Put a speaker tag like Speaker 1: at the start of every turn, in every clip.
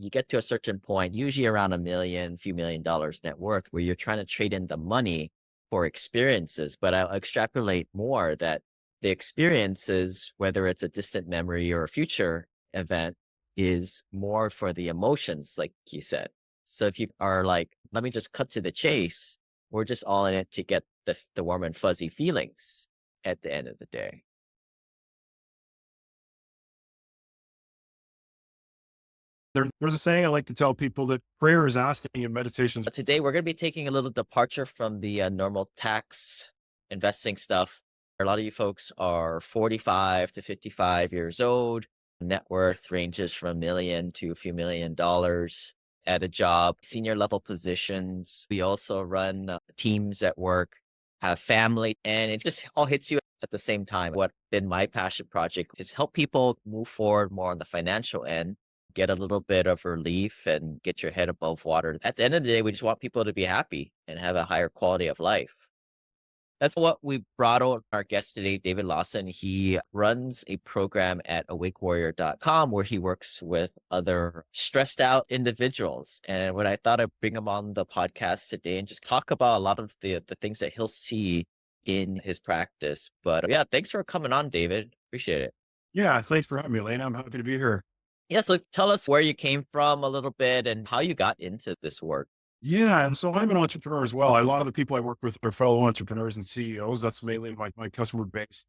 Speaker 1: you get to a certain point, usually around a million, few $1 million net worth, where you're trying to trade in the money for experiences. But I'll extrapolate more that the experiences, whether it's a distant memory or a future event, is more for the emotions, like you said. So if you are like, let me just cut to the chase, we're just all in it to get the warm and fuzzy feelings at the end of the day.
Speaker 2: There's a saying I like to tell people that prayer is asking and meditation is.
Speaker 1: But today we're going to be taking a little departure from the normal tax investing stuff. A lot of you folks are 45 to 55 years old. Net worth ranges from a million to a few $1 million at a job, senior level positions. We also run teams at work, have family, and it just all hits you at the same time. What been my passion project is help people move forward more on the financial end, get a little bit of relief and get your head above water. At the end of the day, we just want people to be happy and have a higher quality of life. That's what we brought on our guest today, David Lawson. He runs a program at awakewarrior.com where he works with other stressed out individuals. And what I thought I'd bring him on the podcast today and just talk about a lot of the things that he'll see in his practice. But yeah, thanks for coming on, David. Appreciate it.
Speaker 2: Yeah, thanks for having me, Elena. I'm happy to be here.
Speaker 1: Yeah, so tell us where you came from a little bit and how you got into this work.
Speaker 2: Yeah, and so I'm an entrepreneur as well. A lot of the people I work with are fellow entrepreneurs and CEOs. That's mainly my customer base.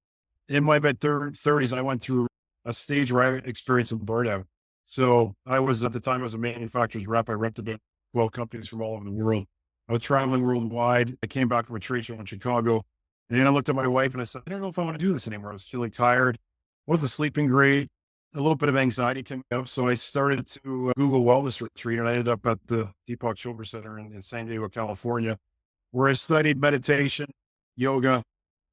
Speaker 2: In my mid 30s, I went through a stage where I experienced some burnout. So I was, at the time, I was a manufacturer's rep. I rented about 12 companies from all over the world. I was traveling worldwide. I came back from a trade show in Chicago. And then I looked at my wife and I said, I don't know if I want to do this anymore. I was feeling tired. Wasn't sleeping great. A little bit of anxiety came up. So I started to Google wellness retreat, and I ended up at the Deepak Chopra Center in San Diego, California, where I studied meditation, yoga,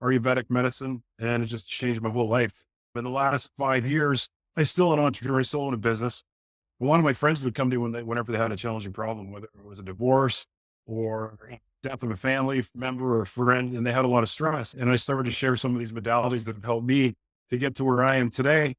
Speaker 2: Ayurvedic medicine, and it just changed my whole life. In the last 5 years, I still an entrepreneur, I still own a business. A lot of my friends would come to me whenever they had a challenging problem, whether it was a divorce or death of a family member or friend, and they had a lot of stress. And I started to share some of these modalities that have helped me to get to where I am today.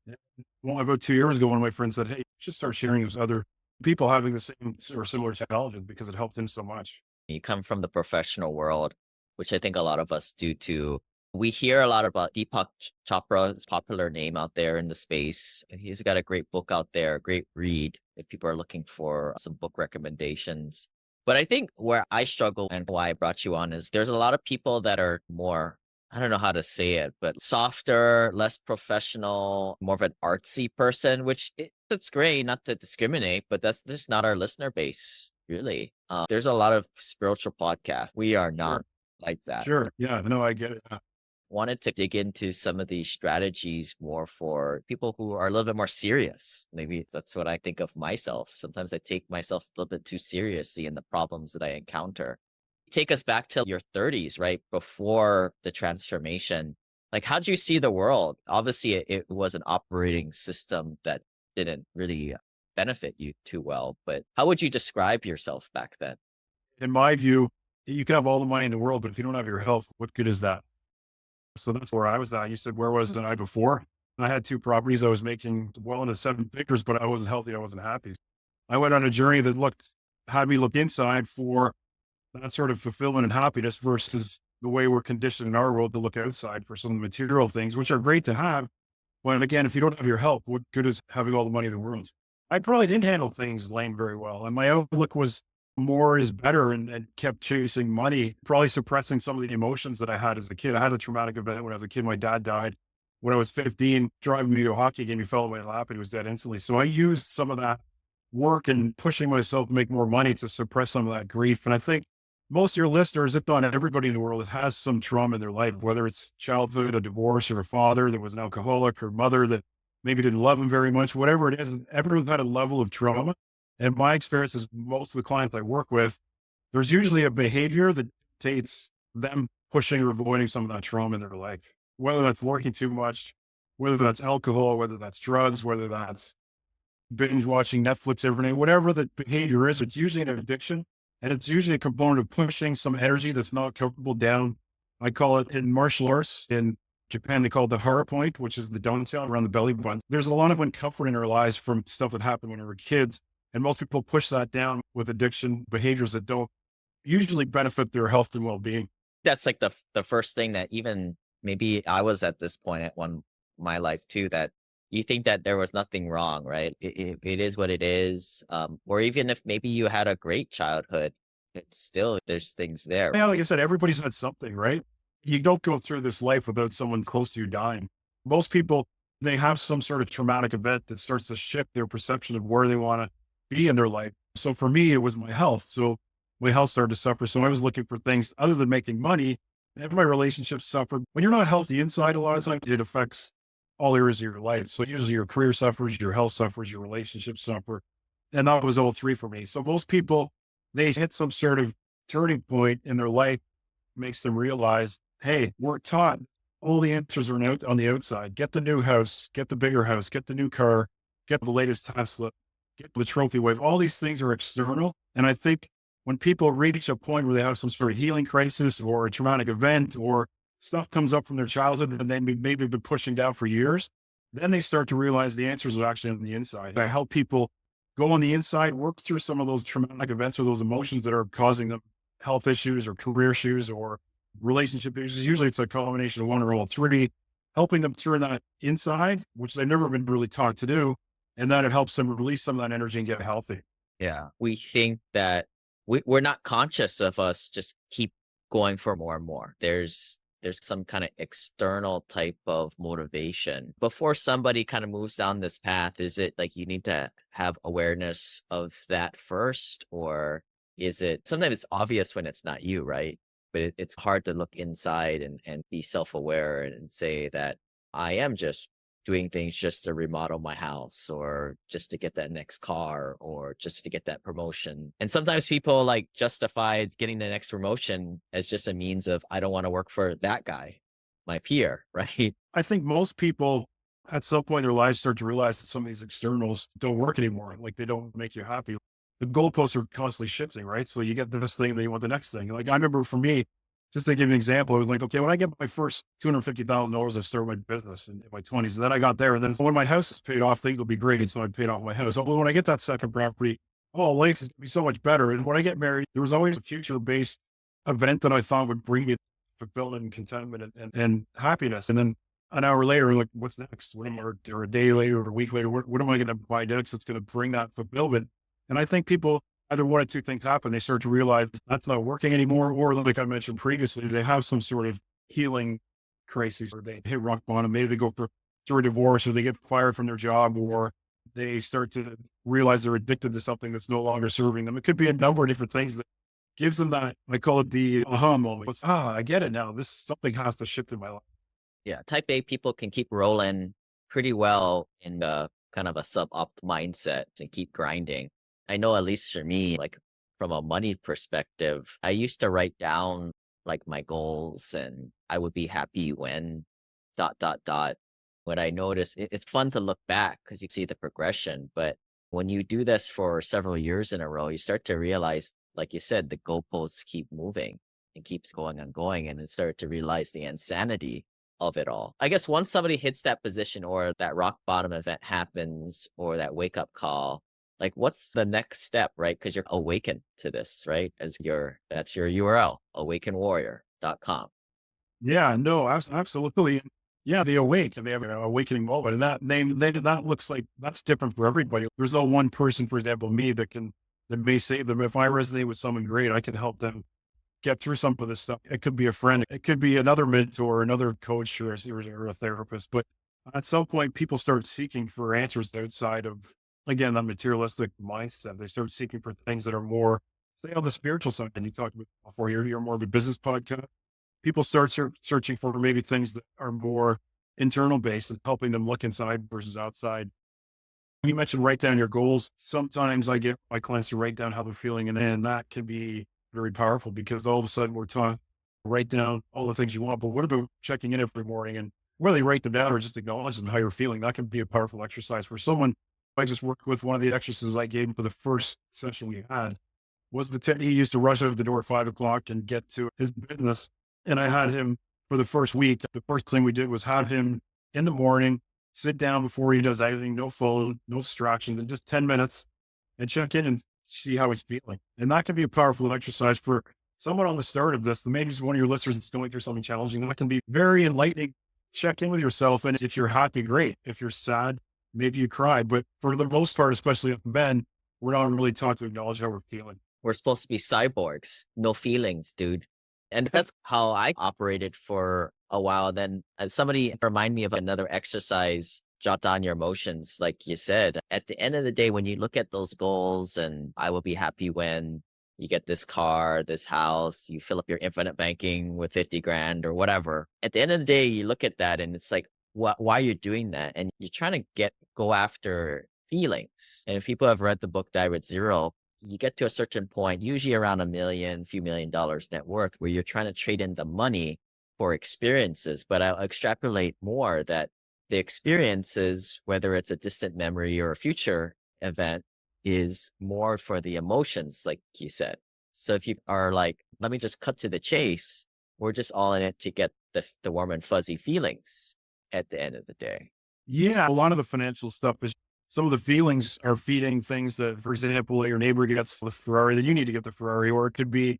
Speaker 2: Well, about 2 years ago, one of my friends said, hey, you should start sharing with other people having the same or similar challenges because it helped him so much.
Speaker 1: You come from the professional world, which I think a lot of us do too. We hear a lot about Deepak Chopra, his popular name out there in the space. He's got a great book out there, a great read if people are looking for some book recommendations. But I think where I struggle and why I brought you on is there's a lot of people that are more, I don't know how to say it, but softer, less professional, more of an artsy person, which it's great, not to discriminate, but that's just not our listener base, really. There's a lot of spiritual podcasts. We are not
Speaker 2: Sure.
Speaker 1: like that.
Speaker 2: Sure. Yeah. No, I get it.
Speaker 1: Wanted to dig into some of these strategies more for people who are a little bit more serious. Maybe that's what I think of myself. Sometimes I take myself a little bit too seriously in the problems that I encounter. Take us back to your 30s, right? Before the transformation. Like, how'd you see the world? Obviously, it was an operating system that didn't really benefit you too well, but how would you describe yourself back then?
Speaker 2: In my view, you can have all the money in the world, but if you don't have your health, what good is that? So that's where I was at. You said, where was I before? I had two properties. I was making well into seven figures, but I wasn't healthy. I wasn't happy. I went on a journey that had me look inside for that sort of fulfillment and happiness versus the way we're conditioned in our world to look outside for some material things, which are great to have. But again, if you don't have your health, what good is having all the money in the world? I probably didn't handle things lane very well. And my outlook was more is better and kept chasing money, probably suppressing some of the emotions that I had as a kid. I had a traumatic event when I was a kid. My dad died when I was 15, driving me to a hockey game. He fell in my lap and he was dead instantly. So I used some of that work and pushing myself to make more money to suppress some of that grief. And I think most of your listeners, if not everybody in the world, has some trauma in their life, whether it's childhood, a divorce, or a father that was an alcoholic, or mother that maybe didn't love him very much, whatever it is. Everyone's had a level of trauma. And my experience is most of the clients I work with, there's usually a behavior that dictates them pushing or avoiding some of that trauma in their life, whether that's working too much, whether that's alcohol, whether that's drugs, whether that's binge watching Netflix every night, whatever the behavior is, it's usually an addiction. And it's usually a component of pushing some energy that's not comfortable down. I call it in martial arts. In Japan, they call it the hara point, which is the downtown around the belly button. There's a lot of uncomfort in our lives from stuff that happened when we were kids And most people push that down with addiction behaviors that don't usually benefit their health and well-being.
Speaker 1: That's like the first thing that even maybe I was at this point at one my life too, that you think that there was nothing wrong, right? It is what it is. Or even if maybe you had a great childhood, it's still there's things there.
Speaker 2: Yeah, like I said, everybody's had something, right? You don't go through this life without someone close to you dying. Most people, they have some sort of traumatic event that starts to shift their perception of where they want to be in their life. So for me, it was my health. So my health started to suffer. So I was looking for things other than making money, and my relationships suffered. When you're not healthy inside, a lot of times it affects all areas of your life. So usually your career suffers, your health suffers, your relationships suffer. And that was all three for me. So most people, they hit some sort of turning point in their life, makes them realize, hey, we're taught all the answers are out on the outside. Get the new house, get the new car, get the latest Tesla, get the trophy wife. All these things are external. And I think when people reach a point where they have some sort of healing crisis or a traumatic event or stuff comes up from their childhood that they maybe been pushing down for years, then they start to realize the answers are actually on the inside. I help people go on the inside, work through some of those traumatic events or those emotions that are causing them health issues or career issues or relationship issues. Usually it's a combination of one or all three, helping them turn that inside, which they've never been really taught to do. And then it helps them release some of that energy and get healthy.
Speaker 1: Yeah. We think that we're not conscious of us just keep going for more and more. There's some kind of external type of motivation. Before somebody kind of moves down this path, is it like you need to have awareness of that first? Or is it sometimes it's obvious when it's not you, right? But it's hard to look inside and be self-aware and say that I am just doing things just to remodel my house or just to get that next car or just to get that promotion. And sometimes people like justify getting the next promotion as just a means of, I don't want to work for that guy, my peer, right?
Speaker 2: I think most people at some point in their lives start to realize that some of these externals don't work anymore. Like they don't make you happy. The goalposts are constantly shifting, right? So you get this thing, then you want the next thing. Like I remember for me, just to give you an example, it was like, okay, when I get my first $250,000, I start my business in my 20s. And then I got there. And then when my house is paid off, things will be great. And so I paid off my house. So when I get that second property, oh, life is going to be so much better. And when I get married, there was always a future based event that I thought would bring me fulfillment and contentment and happiness. And then an hour later, like, what's next? What am I, or a day later, or a week later, what am I going to buy next that's going to bring that fulfillment? And I think people, either one or two things happen. They start to realize that's not working anymore. Or like I mentioned previously, they have some sort of healing crisis or they hit rock bottom. Maybe they go through a divorce or they get fired from their job or they start to realize they're addicted to something that's no longer serving them. It could be a number of different things that gives them that. I call it the aha moment. It's, I get it now. This something has to shift in my life.
Speaker 1: Yeah. Type A people can keep rolling pretty well in the kind of a sub-opt mindset and keep grinding. I know at least for me, like from a money perspective, I used to write down like my goals and I would be happy when dot, dot, dot. What I noticed, it's fun to look back because you see the progression. But when you do this for several years in a row, you start to realize, like you said, the goalposts keep moving and keeps going and going. And then start to realize the insanity of it all. I guess once somebody hits that position or that rock bottom event happens or that wake up call, like what's the next step, right? Because you're awakened to this, right? That's your URL, awakenwarrior.com.
Speaker 2: Yeah, no, absolutely. And yeah, they awake and they have an awakening moment. And that looks like that's different for everybody. There's no one person, for example, me that may save them. If I resonate with someone great, I can help them get through some of this stuff. It could be a friend, it could be another mentor, another coach or a therapist. But at some point, people start seeking for answers outside of, again, that materialistic mindset. They start seeking for things that are more, say, on the spiritual side. And you talked about before, you're more of a business podcast. People start searching for maybe things that are more internal based and helping them look inside versus outside. You mentioned write down your goals. Sometimes I get my clients to write down how they're feeling, and then that can be very powerful because all of a sudden we're taught write down all the things you want. But what about checking in every morning and whether you write them down or just acknowledge them how you're feeling? That can be a powerful exercise for someone. I just worked with one of the exercises I gave him for the first session we had was he used to rush out the door at 5 o'clock and get to his business. And I had him for the first week. The first thing we did was have him in the morning, sit down before he does anything, no phone, no distractions, and just 10 minutes. and check in and see how he's feeling. And that can be a powerful exercise for someone on the start of this. Maybe it's one of your listeners that's going through something challenging. That can be very enlightening. Check in with yourself. And if you're happy, great. If you're sad, maybe you cried. But for the most part, especially with men, we're not really taught to acknowledge how we're feeling.
Speaker 1: We're supposed to be cyborgs, no feelings, dude. And that's how I operated for a while. Then somebody remind me of another exercise, jot down your emotions. Like you said, at the end of the day, when you look at those goals and I will be happy when you get this car, this house, you fill up your infinite banking with 50 grand or whatever. At the end of the day, you look at that and it's like, why you're doing that? And you're trying to go after feelings. And if people have read the book Die with Zero, you get to a certain point, usually around a million, few $1,000,000 net worth, where you're trying to trade in the money for experiences. But I'll extrapolate more that the experiences, whether it's a distant memory or a future event, is more for the emotions, like you said. So if you are like, let me just cut to the chase, we're just all in it to get the warm and fuzzy feelings at the end of the day.
Speaker 2: Yeah, a lot of the financial stuff is some of the feelings are feeding things that, for example, your neighbor gets the Ferrari, then you need to get the Ferrari, or it could be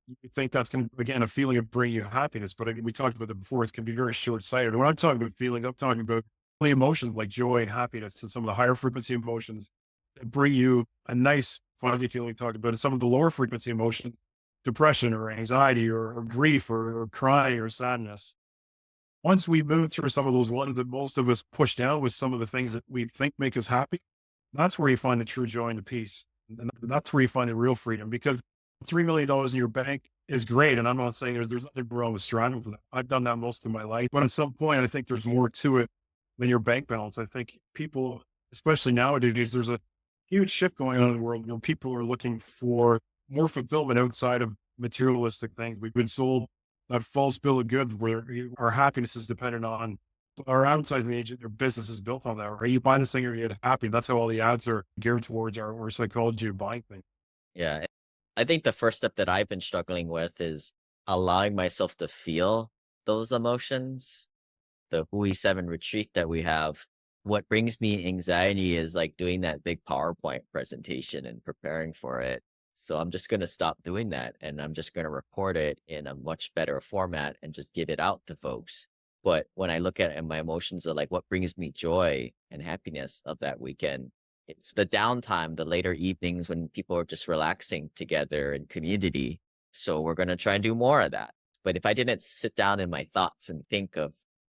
Speaker 2: you think that's going to, again, a feeling of bring you happiness. But we talked about it before, it can be very short sighted. When I'm talking about feelings, I'm talking about the emotions like joy and happiness and some of the higher frequency emotions that bring you a nice, fuzzy feeling we talked about. And some of the lower frequency emotions, depression or anxiety or grief or crying or sadness. Once we move through some of those ones that most of us push down with some of the things that we think make us happy, that's where you find the true joy and the peace. And that's where you find the real freedom because $3 million in your bank is great. And I'm not saying there's nothing wrong with striving for that. I've done that most of my life. But at some point, I think there's more to it than your bank balance. I think people, especially nowadays, there's a huge shift going on in the world. People are looking for more fulfillment outside of materialistic things. We've been sold that false bill of goods where our happiness is dependent on our advertising agent, their business is built on that. Right? You buy this thing or you get happy. That's how all the ads are geared towards our psychology of buying things.
Speaker 1: Yeah. I think the first step that I've been struggling with is allowing myself to feel those emotions. The Hui 7 retreat that we have, what brings me anxiety is like doing that big PowerPoint presentation and preparing for it. So I'm just going to stop doing that and I'm just going to record it in a much better format and just give it out to folks. But when I look at it and my emotions are like what brings me joy and happiness of that weekend, it's the downtime, the later evenings when people are just relaxing together in community. So we're going to try and do more of that. But if I didn't sit down in my thoughts and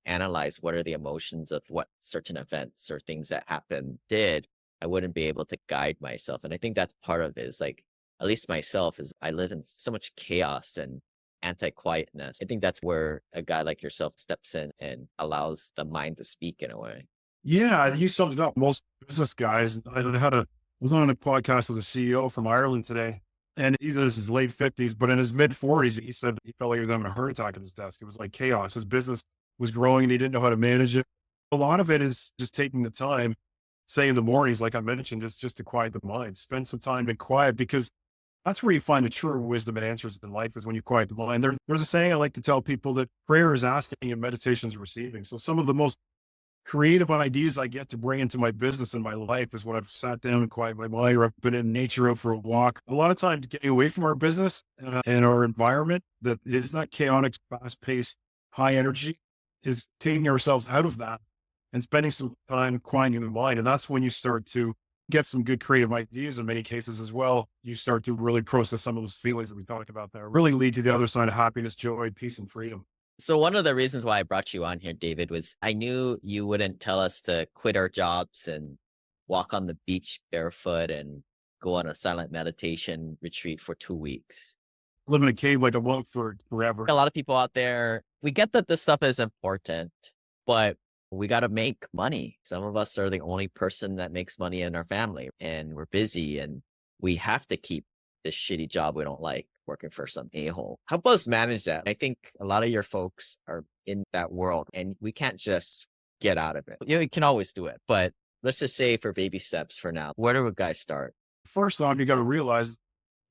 Speaker 1: analyze what are the emotions of what certain events or things that happened did, I wouldn't be able to guide myself. And I think that's part of it is like, at least myself, is I live in so much chaos and anti-quietness. I think that's where a guy like yourself steps in and allows the mind to speak in a way.
Speaker 2: Yeah, you summed it up. Most business guys, was on a podcast with a CEO from Ireland today, and he's in his late 50s, but in his mid 40s, he said he felt like he was having a heart attack at his desk. It was like chaos. His business was growing and he didn't know how to manage it. A lot of it is just taking the time, say in the mornings, like I mentioned, just to quiet the mind, spend some time in quiet because that's where you find the true wisdom and answers in life is when you quiet the mind. There's a saying I like to tell people that prayer is asking and meditation is receiving. So some of the most creative ideas I get to bring into my business and my life is when I've sat down and quiet my mind or I've been in nature out for a walk. A lot of times getting away from our business and our environment that is not chaotic, fast paced, high energy is taking ourselves out of that and spending some time quieting the mind. And that's when you start to get some good creative ideas in many cases as well. You start to really process some of those feelings that we talked about there, really lead to the other side of happiness, joy, peace, and freedom.
Speaker 1: So one of the reasons why I brought you on here, David, was I knew you wouldn't tell us to quit our jobs and walk on the beach barefoot and go on a silent meditation retreat for 2 weeks.
Speaker 2: Live in a cave like a monk for forever.
Speaker 1: A lot of people out there, we get that this stuff is important, but we got to make money. Some of us are the only person that makes money in our family and we're busy and we have to keep this shitty job we don't like working for some a-hole. Help us manage that. I think a lot of your folks are in that world and we can't just get out of it. You can always do it, but let's just say for baby steps for now, where do a guy start?
Speaker 2: First off, you got to realize,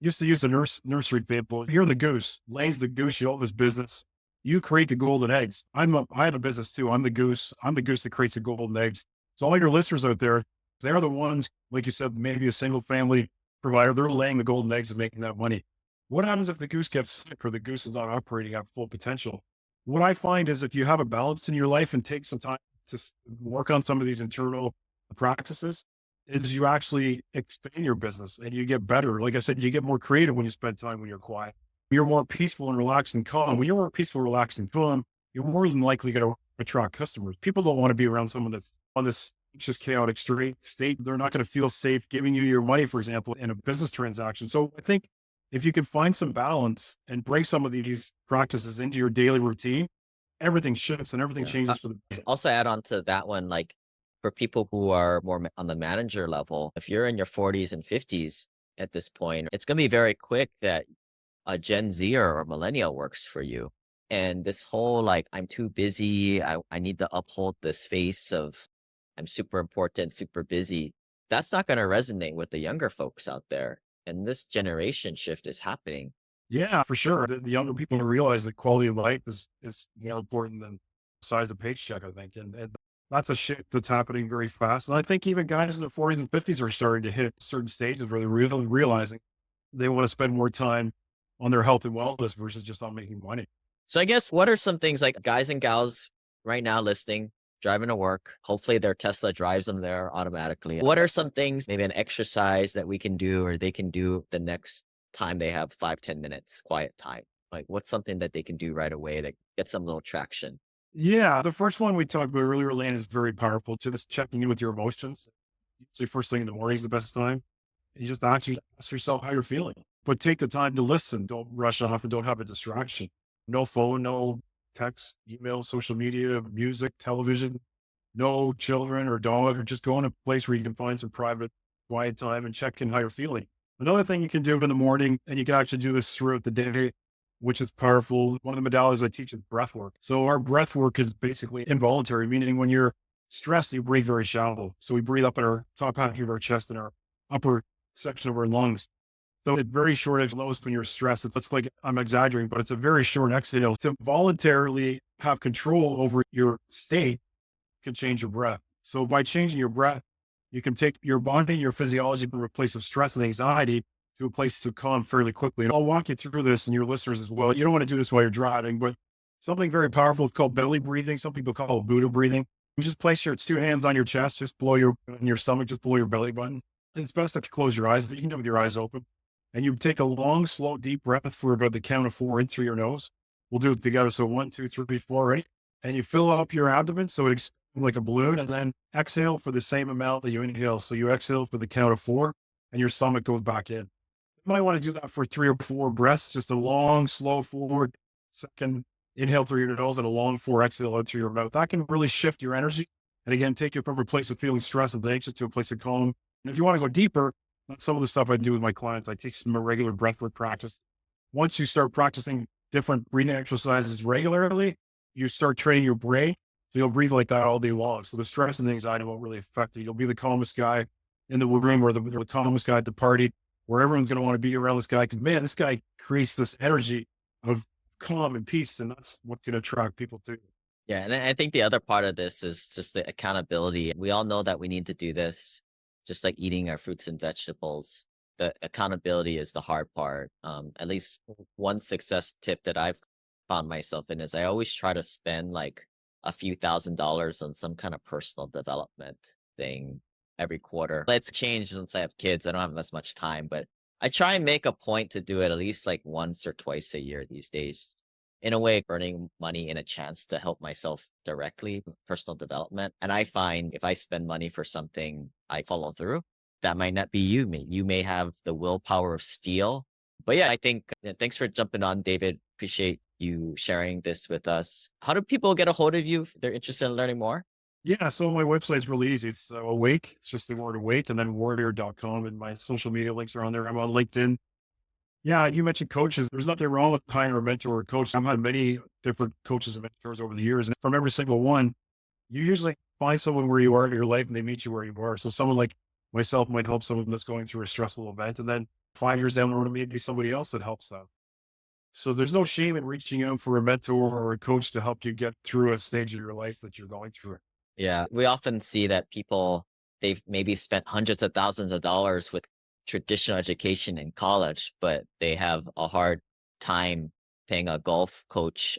Speaker 2: used to use the nursery example. You're the goose, lays the goose, you own this business. You create the golden eggs. I have a business too. I'm the goose. I'm the goose that creates the golden eggs. So all your listeners out there, They're the ones, like you said, maybe a single family provider, they're laying the golden eggs and making that money. What happens if the goose gets sick or the goose is not operating at full potential? What I find is if you have a balance in your life and take some time to work on some of these internal practices, is you actually expand your business and you get better. Like I said, you get more creative when you spend time when you're quiet. You're more peaceful and relaxed and calm. When you're more peaceful, relaxed, and calm, you're more than likely going to attract customers. People don't want to be around someone that's on this just chaotic state. They're not going to feel safe giving you your money, for example, in a business transaction. So I think if you can find some balance and break some of these practices into your daily routine, everything shifts and everything
Speaker 1: Yeah.
Speaker 2: changes for the better.
Speaker 1: Also add on to that one, like for people who are more on the manager level, if you're in your 40s and 50s at this point, it's going to be very quick that a Gen Z or millennial works for you. And this whole like, I'm too busy, I need to uphold this face of I'm super important, super busy. That's not going to resonate with the younger folks out there. And this generation shift is happening.
Speaker 2: Yeah, for sure. The younger people realize that quality of life is more important than size of paycheck, I think. And that's a shift that's happening very fast. And I think even guys in the 40s and 50s are starting to hit certain stages where they're really realizing they want to spend more time on their health and wellness versus just on making money.
Speaker 1: So I guess what are some things like guys and gals right now listening, driving to work? Hopefully their Tesla drives them there automatically. What are some things, maybe an exercise that we can do or they can do the next time they have 5, 10 minutes quiet time? Like what's something that they can do right away to get some little traction?
Speaker 2: Yeah, the first one we talked about earlier, Lane, is very powerful. Just checking in with your emotions. Usually first thing in the morning is the best time. You just actually ask yourself how you're feeling, but take the time to listen. Don't rush off and don't have a distraction. No phone, no text, email, social media, music, television, no children or dog, or just go in a place where you can find some private, quiet time and check in how you're feeling. Another thing you can do in the morning, and you can actually do this throughout the day, which is powerful. One of the modalities I teach is breath work. So our breath work is basically involuntary, meaning when you're stressed, you breathe very shallow. So we breathe up in our top half of our chest and our upper section of our lungs. So it's very short exhales when you're stressed. It's like, I'm exaggerating, but it's a very short exhale. To voluntarily have control over your state can change your breath. So by changing your breath, you can take your body, your physiology from a place of stress and anxiety to a place of calm fairly quickly. And I'll walk you through this and your listeners as well. You don't want to do this while you're driving, but something very powerful is called belly breathing. Some people call it Buddha breathing. You just place your 2 hands on your chest, just below your stomach, just below your belly button. And it's best if you close your eyes, but you can do it with your eyes open. And you take a long, slow, deep breath for about the count of 4 in through your nose. We'll do it together. So 1, 2, 3, 4, right? And you fill up your abdomen so it's like a balloon, and then exhale for the same amount that you inhale. So you exhale for the count of 4, and your stomach goes back in. You might want to do that for 3 or 4 breaths, just a long, slow 4 second inhale through your nose and a long 4 exhale out through your mouth. That can really shift your energy. And again, take you from a place of feeling stressed and anxious to a place of calm. And if you want to go deeper, that's some of the stuff I do with my clients. I teach them a regular breathwork practice. Once you start practicing different breathing exercises regularly, you start training your brain. So you'll breathe like that all day long. So the stress and the anxiety won't really affect you. You'll be the calmest guy in the room or the calmest guy at the party where everyone's going to want to be around this guy. Because man, this guy creates this energy of calm and peace. And that's what's going to attract people to you.
Speaker 1: Yeah. And I think the other part of this is just the accountability. We all know that we need to do this, just like eating our fruits and vegetables. The accountability is the hard part. At least one success tip that I've found myself in is I always try to spend like a few $1,000s on some kind of personal development thing every quarter. It's changed once I have kids. I don't have as much time, but I try and make a point to do it at least like once or twice a year these days. In a way, earning money in a chance to help myself directly, with personal development. And I find if I spend money for something, I follow through. That might not be you. You may have the willpower of steel. But yeah, I think thanks for jumping on, David. Appreciate you sharing this with us. How do people get a hold of you if they're interested in learning more?
Speaker 2: Yeah. So my website's really easy. It's awake. It's just the word awake and then warrior.com. And my social media links are on there. I'm on LinkedIn. Yeah, you mentioned coaches. There's nothing wrong with hiring a mentor or a coach. I've had many different coaches and mentors over the years. And from every single one, you usually find someone where you are in your life and they meet you where you are. So someone like myself might help someone that's going through a stressful event. And then 5 years down the road, maybe somebody else that helps them. So there's no shame in reaching out for a mentor or a coach to help you get through a stage of your life that you're going through.
Speaker 1: Yeah, we often see that people they've maybe spent hundreds of thousands of dollars with traditional education in college, but they have a hard time paying a golf coach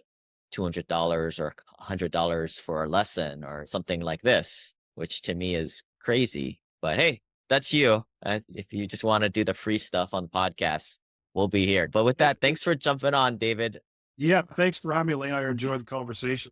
Speaker 1: $200 or $100 for a lesson or something like this, which to me is crazy. But hey, that's you. If you just want to do the free stuff on the podcast, we'll be here. But with that, thanks for jumping on, David.
Speaker 2: Yeah. Thanks for having me, Lane. I enjoyed the conversation.